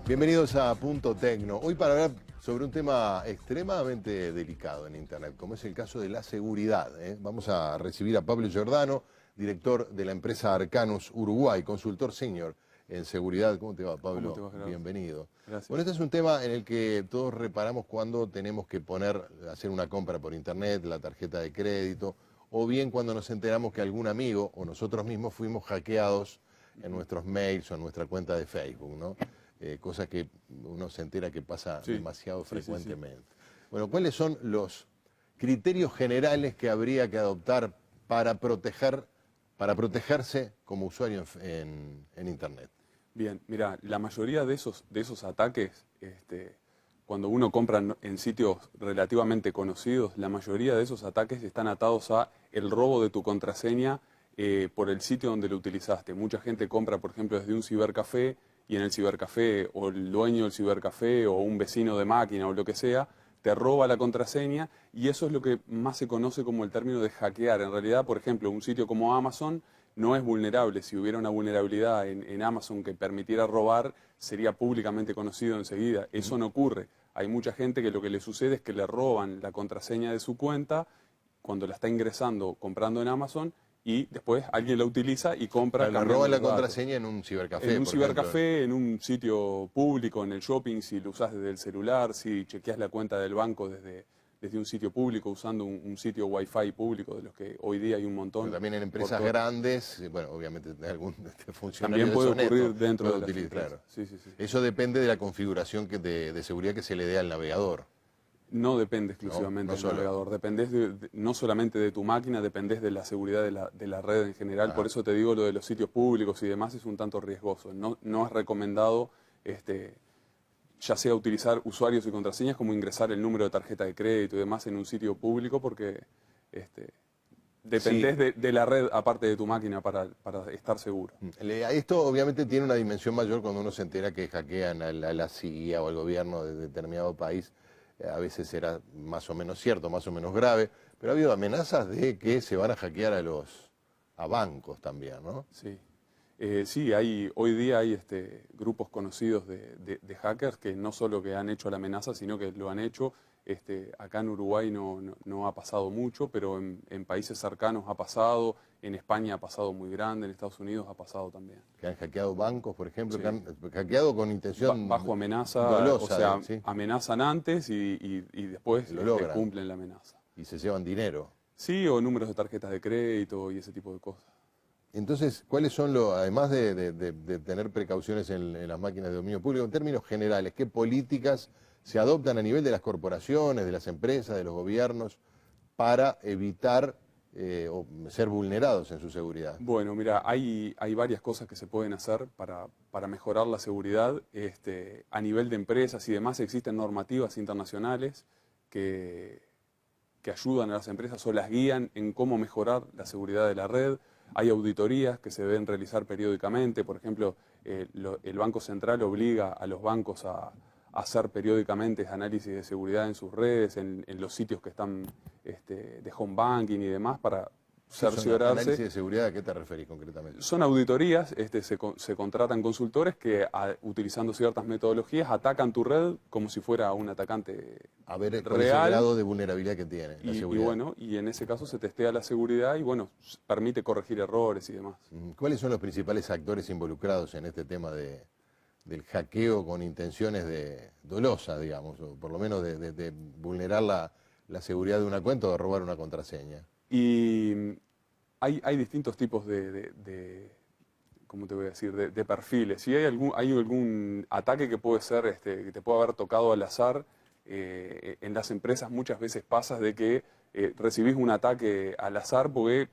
Bienvenidos a Punto Tecno. Hoy para hablar sobre un tema extremadamente delicado en Internet, como es el caso de la seguridad. Vamos a recibir a Pablo Giordano, director de la empresa Arcanus Uruguay, consultor senior en seguridad. ¿Cómo te va, Pablo? ¿Cómo te va, Gerardo? Bienvenido. Gracias. Bueno, este es un tema en el que todos reparamos cuando tenemos que hacer una compra por Internet, la tarjeta de crédito, o bien cuando nos enteramos que algún amigo o nosotros mismos fuimos hackeados en nuestros mails o en nuestra cuenta de Facebook, ¿no? Cosas que uno se entera que pasa demasiado frecuentemente. Bueno, ¿cuáles son los criterios generales que habría que adoptar para protegerse como usuario en Internet? Bien, mira, la mayoría de esos ataques, cuando uno compra en sitios relativamente conocidos, la mayoría de esos ataques están atados a el robo de tu contraseña por el sitio donde lo utilizaste. Mucha gente compra, por ejemplo, desde un cibercafé, y en el cibercafé, o el dueño del cibercafé, o un vecino de máquina, o lo que sea, te roba la contraseña, y eso es lo que más se conoce como el término de hackear. En realidad, por ejemplo, un sitio como Amazon no es vulnerable. Si hubiera una vulnerabilidad en Amazon que permitiera robar, sería públicamente conocido enseguida. Eso no ocurre. Hay mucha gente que lo que le sucede es que le roban la contraseña de su cuenta cuando la está ingresando, comprando en Amazon, y después alguien la utiliza y compra. Le roban la contraseña en un cibercafé. En un cibercafé, en un sitio público, en el shopping, si lo usás desde el celular, si chequeas la cuenta del banco desde un sitio público, usando un sitio Wi-Fi público, de los que hoy día hay un montón. Pero también en empresas grandes, bueno, obviamente algún funcionario también puede ocurrir dentro de las utilizar. Claro. Sí. Eso depende de la configuración de seguridad que se le dé al navegador. No depende exclusivamente del navegador, dependés no solamente de tu máquina, dependés de la seguridad de la red en general. Por eso te digo, lo de los sitios públicos y demás es un tanto riesgoso. No es recomendado ya sea utilizar usuarios y contraseñas como ingresar el número de tarjeta de crédito y demás en un sitio público, porque dependés de la red aparte de tu máquina para estar seguro. Esto obviamente tiene una dimensión mayor cuando uno se entera que hackean a la CIA o al gobierno de determinado país. A veces será más o menos cierto, más o menos grave, pero ha habido amenazas de que se van a hackear a bancos también, ¿no? Sí. Sí, hoy día hay grupos conocidos de hackers que no solo que han hecho la amenaza, sino que lo han hecho. Acá en Uruguay no ha pasado mucho, pero en países cercanos ha pasado, en España ha pasado muy grande, en Estados Unidos ha pasado también. Que han hackeado bancos, por ejemplo, Sí. Que han hackeado con intención bajo amenaza, dolosa, o sea, ¿sí? Amenazan antes y después cumplen la amenaza. Y se llevan dinero. Sí, o números de tarjetas de crédito y ese tipo de cosas. Entonces, ¿cuáles son además de tener precauciones en las máquinas de dominio público, en términos generales, qué políticas se adoptan a nivel de las corporaciones, de las empresas, de los gobiernos, para evitar o ser vulnerados en su seguridad? Bueno, mira, hay varias cosas que se pueden hacer para mejorar la seguridad. A nivel de empresas y demás existen normativas internacionales que ayudan a las empresas o las guían en cómo mejorar la seguridad de la red. Hay auditorías que se deben realizar periódicamente. Por ejemplo, el Banco Central obliga a los bancos a hacer periódicamente análisis de seguridad en sus redes, en los sitios que están de home banking y demás, para cerciorarse. ¿Análisis de seguridad a qué te referís concretamente? Son auditorías, se contratan consultores que utilizando ciertas metodologías atacan tu red como si fuera un atacante a ver cuál real. Es el grado de vulnerabilidad que tiene la seguridad. Y en ese caso se testea la seguridad y permite corregir errores y demás. ¿Cuáles son los principales actores involucrados en este tema del hackeo con intenciones dolosas, digamos, o por lo menos de vulnerar la seguridad de una cuenta o de robar una contraseña? Y hay distintos tipos ¿cómo te voy a decir?, de perfiles. Si hay algún ataque que puede ser, que te puede haber tocado al azar, en las empresas muchas veces pasa de que recibís un ataque al azar porque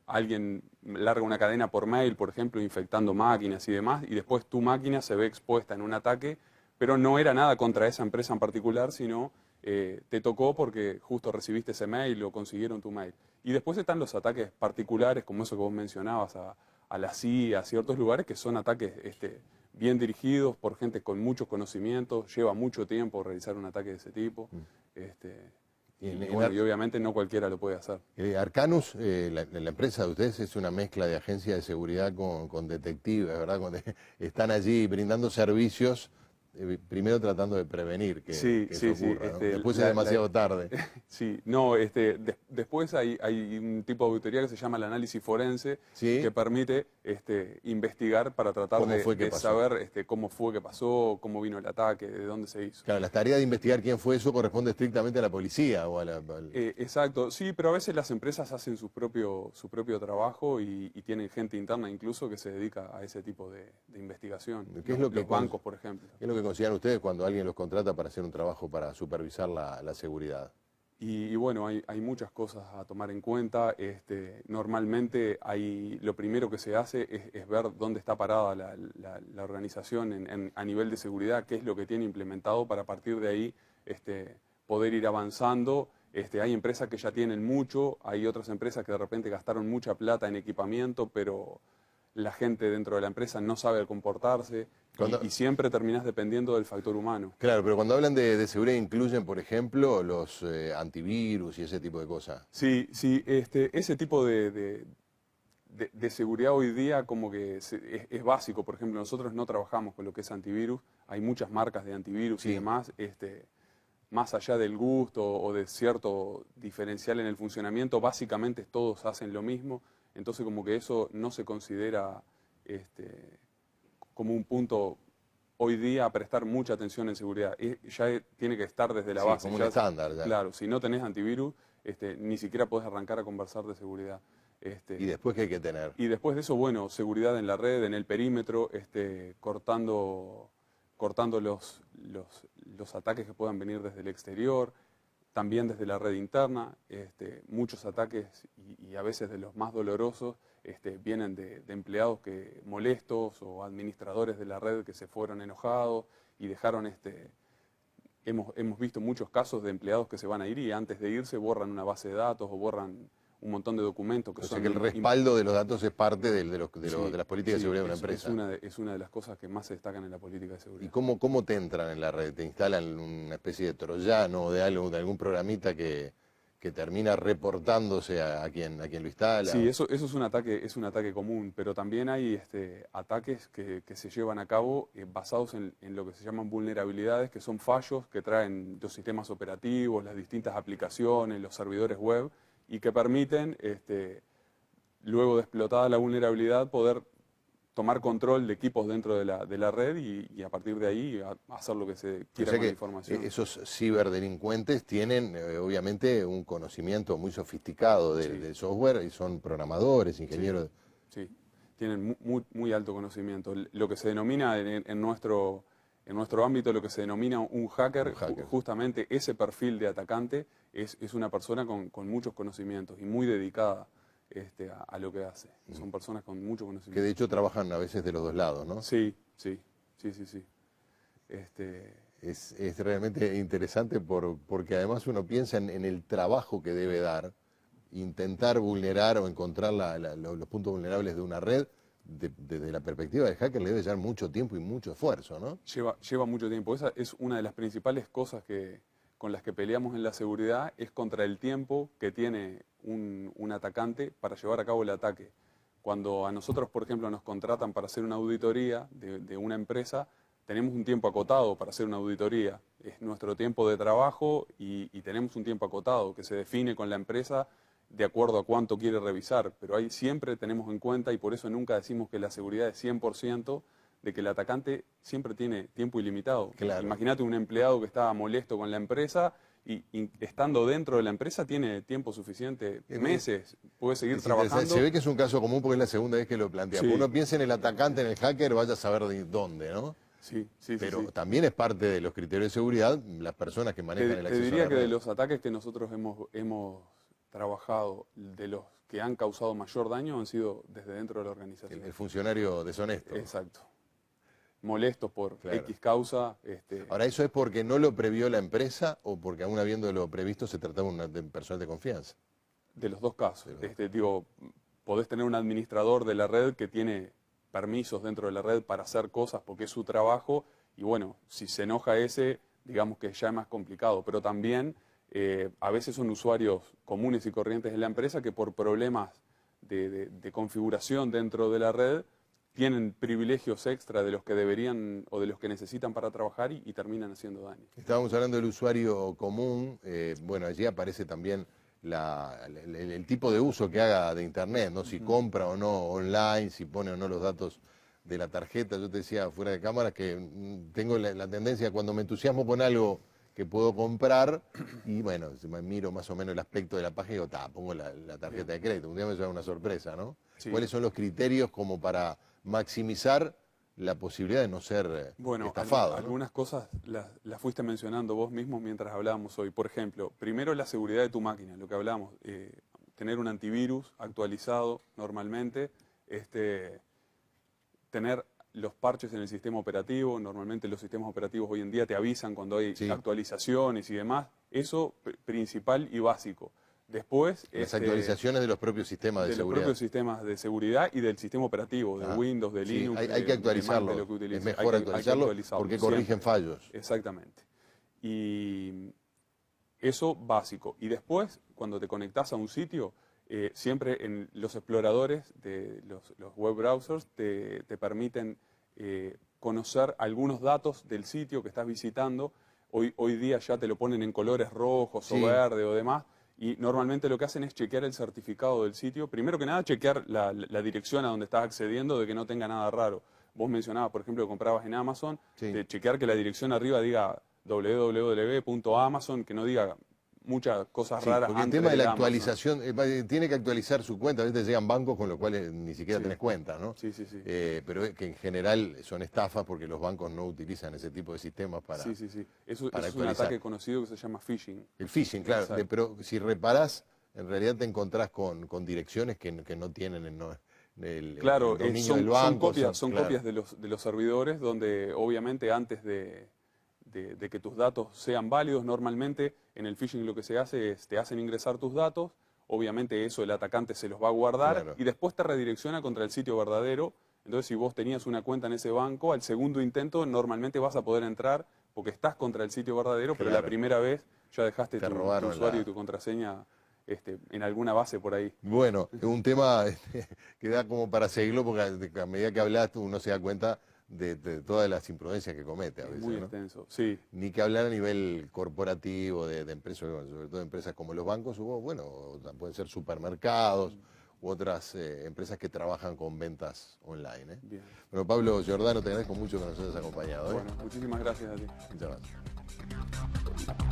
alguien larga una cadena por mail, por ejemplo, infectando máquinas y demás, y después tu máquina se ve expuesta en un ataque, pero no era nada contra esa empresa en particular, sino te tocó porque justo recibiste ese mail o consiguieron tu mail. Y después están los ataques particulares, como eso que vos mencionabas, a la CIA, a ciertos lugares, que son ataques bien dirigidos por gente con muchos conocimientos, lleva mucho tiempo realizar un ataque de ese tipo. Y obviamente no cualquiera lo puede hacer. Arcanus, la empresa de ustedes es una mezcla de agencia de seguridad con detectives, ¿verdad? Están allí brindando servicios primero tratando de prevenir que Sí, eso sí, sí. ocurra, ¿no? Después es demasiado tarde. Sí, no, después hay un tipo de auditoría que se llama el análisis forense, ¿Sí? que permite investigar para tratar ¿Cómo fue que de pasó? saber cómo fue que pasó, cómo vino el ataque, de dónde se hizo. Claro, la tarea de investigar quién fue eso corresponde estrictamente a la policía o a Exacto, sí, pero a veces las empresas hacen su propio trabajo y tienen gente interna incluso que se dedica a ese tipo de investigación. ¿Qué es lo que Los bancos, por ejemplo. ¿Qué es lo que consideran ustedes cuando alguien los contrata para hacer un trabajo para supervisar la seguridad? Y bueno, hay muchas cosas a tomar en cuenta. Normalmente lo primero que se hace es ver dónde está parada la organización a nivel de seguridad, qué es lo que tiene implementado para a partir de ahí poder ir avanzando. Hay empresas que ya tienen mucho, hay otras empresas que de repente gastaron mucha plata en equipamiento, pero la gente dentro de la empresa no sabe comportarse y siempre terminás dependiendo del factor humano. Claro, pero cuando hablan de seguridad incluyen, por ejemplo, los antivirus y ese tipo de cosas. Sí, sí, ese tipo de seguridad hoy día como que es básico. Por ejemplo, nosotros no trabajamos con lo que es antivirus, hay muchas marcas de antivirus y demás. Más allá del gusto o de cierto diferencial en el funcionamiento, básicamente todos hacen lo mismo, entonces como que eso no se considera como un punto hoy día a prestar mucha atención en seguridad. Ya tiene que estar desde la base. Como un estándar ya. Claro, si no tenés antivirus, ni siquiera podés arrancar a conversar de seguridad. ¿Y después qué hay que tener? Y después de eso, bueno, seguridad en la red, en el perímetro, cortando los ataques que puedan venir desde el exterior, también desde la red interna. Muchos ataques y a veces de los más dolorosos vienen de empleados molestos o administradores de la red que se fueron enojados y dejaron hemos visto muchos casos de empleados que se van a ir y antes de irse borran una base de datos o borran un montón de documentos que O son... sea que el respaldo de los datos es parte de las políticas de seguridad de una empresa. Es una de las cosas que más se destacan en la política de seguridad. ¿Y cómo te entran en la red? ¿Te instalan una especie de troyano o de algún programita que termina reportándose a quien lo instala? Sí, eso es un ataque común, pero también hay ataques que se llevan a cabo basados en lo que se llaman vulnerabilidades, que son fallos que traen los sistemas operativos, las distintas aplicaciones, los servidores web, y que permiten, luego de explotada la vulnerabilidad, poder tomar control de equipos dentro de la red y a partir de ahí hacer lo que se quiera con la información. Esos ciberdelincuentes tienen obviamente un conocimiento muy sofisticado del software y son programadores, ingenieros. Sí, tienen muy alto conocimiento. Lo que se denomina en nuestro ámbito, lo que se denomina un hacker. Justamente ese perfil de atacante es una persona con muchos conocimientos y muy dedicada a lo que hace. Son personas con mucho conocimiento. Que de hecho trabajan a veces de los dos lados, ¿no? Sí. Es realmente interesante porque además uno piensa en el trabajo que debe dar, intentar vulnerar o encontrar los puntos vulnerables de una red. Desde la perspectiva del hacker le debe llevar mucho tiempo y mucho esfuerzo, ¿no? Lleva mucho tiempo. Esa es una de las principales cosas con las que peleamos en la seguridad, es contra el tiempo que tiene un atacante para llevar a cabo el ataque. Cuando a nosotros, por ejemplo, nos contratan para hacer una auditoría de una empresa, tenemos un tiempo acotado para hacer una auditoría. Es nuestro tiempo de trabajo y tenemos un tiempo acotado que se define con la empresa de acuerdo a cuánto quiere revisar, pero ahí siempre tenemos en cuenta, y por eso nunca decimos que la seguridad es 100%, de que el atacante siempre tiene tiempo ilimitado. Claro. Imagínate un empleado que está molesto con la empresa y estando dentro de la empresa tiene tiempo suficiente, meses, puede seguir trabajando. Se ve que es un caso común porque es la segunda vez que lo plantea. Sí. Uno piensa en el atacante, en el hacker, vaya a saber de dónde, ¿no? Sí. Pero también es parte de los criterios de seguridad las personas que manejan el acceso a la red. Te diría que de los ataques que nosotros hemos trabajado, de los que han causado mayor daño han sido desde dentro de la organización. El funcionario deshonesto. Exacto. Molestos por X causa. Ahora, ¿eso es porque no lo previó la empresa o porque aún habiéndolo previsto se trataba de personal de confianza? De los dos casos. Podés tener un administrador de la red que tiene permisos dentro de la red para hacer cosas porque es su trabajo y bueno, si se enoja digamos que ya es más complicado, pero también a veces son usuarios comunes y corrientes de la empresa que por problemas de configuración dentro de la red tienen privilegios extra de los que deberían o de los que necesitan para trabajar y terminan haciendo daño. Estábamos hablando del usuario común, bueno, allí aparece también el tipo de uso que haga de Internet, ¿no? Si compra o no online, si pone o no los datos de la tarjeta. Yo te decía fuera de cámara que tengo la tendencia, cuando me entusiasmo con algo que puedo comprar, y bueno, miro más o menos el aspecto de la página y digo, pongo la tarjeta de crédito. Un día me lleva una sorpresa, ¿no? Sí. ¿Cuáles son los criterios como para maximizar la posibilidad de no ser estafado? Algunas cosas las fuiste mencionando vos mismos mientras hablábamos hoy. Por ejemplo, primero la seguridad de tu máquina, lo que hablábamos, tener un antivirus actualizado normalmente, tener los parches en el sistema operativo. Normalmente los sistemas operativos hoy en día te avisan cuando hay actualizaciones y demás. Eso principal y básico. Después, las actualizaciones de los propios sistemas de seguridad. De los propios sistemas de seguridad y del sistema operativo, de Windows, de Linux. Hay que actualizarlo, es mejor actualizarlo porque corrigen fallos. Exactamente. Y eso básico. Y después, cuando te conectás a un sitio, siempre en los exploradores de los web browsers te permiten conocer algunos datos del sitio que estás visitando. Hoy día ya te lo ponen en colores rojos o verde o demás. Y normalmente lo que hacen es chequear el certificado del sitio. Primero que nada, chequear la dirección a donde estás accediendo de que no tenga nada raro. Vos mencionabas, por ejemplo, que comprabas en Amazon, de chequear que la dirección arriba diga www.amazon, que no diga muchas cosas raras. Porque el tema de la actualización, tiene que actualizar su cuenta. A veces llegan bancos con los cuales ni siquiera tenés cuenta, ¿no? Sí. Pero que en general son estafas porque los bancos no utilizan ese tipo de sistemas para Eso es un ataque conocido que se llama phishing. El phishing, claro. Pero si reparás, en realidad te encontrás con direcciones que no tienen el dominio del banco. Son copias de los servidores donde obviamente antes de que tus datos sean válidos, normalmente en el phishing lo que se hace es te hacen ingresar tus datos, obviamente eso el atacante se los va a guardar y después te redirecciona contra el sitio verdadero. Entonces si vos tenías una cuenta en ese banco, al segundo intento normalmente vas a poder entrar porque estás contra el sitio verdadero, pero la primera vez ya dejaste tu usuario y tu contraseña en alguna base por ahí. Bueno, es un tema que da como para seguirlo porque a medida que hablas uno se da cuenta de todas las imprudencias que comete a veces. Muy extenso, sí. Ni que hablar a nivel corporativo, de empresas, sobre todo empresas como los bancos, pueden ser supermercados u otras empresas que trabajan con ventas online. Bien. Bueno, Pablo Giordano, te agradezco mucho que nos hayas acompañado. Bueno, muchísimas gracias a ti. Muchas gracias.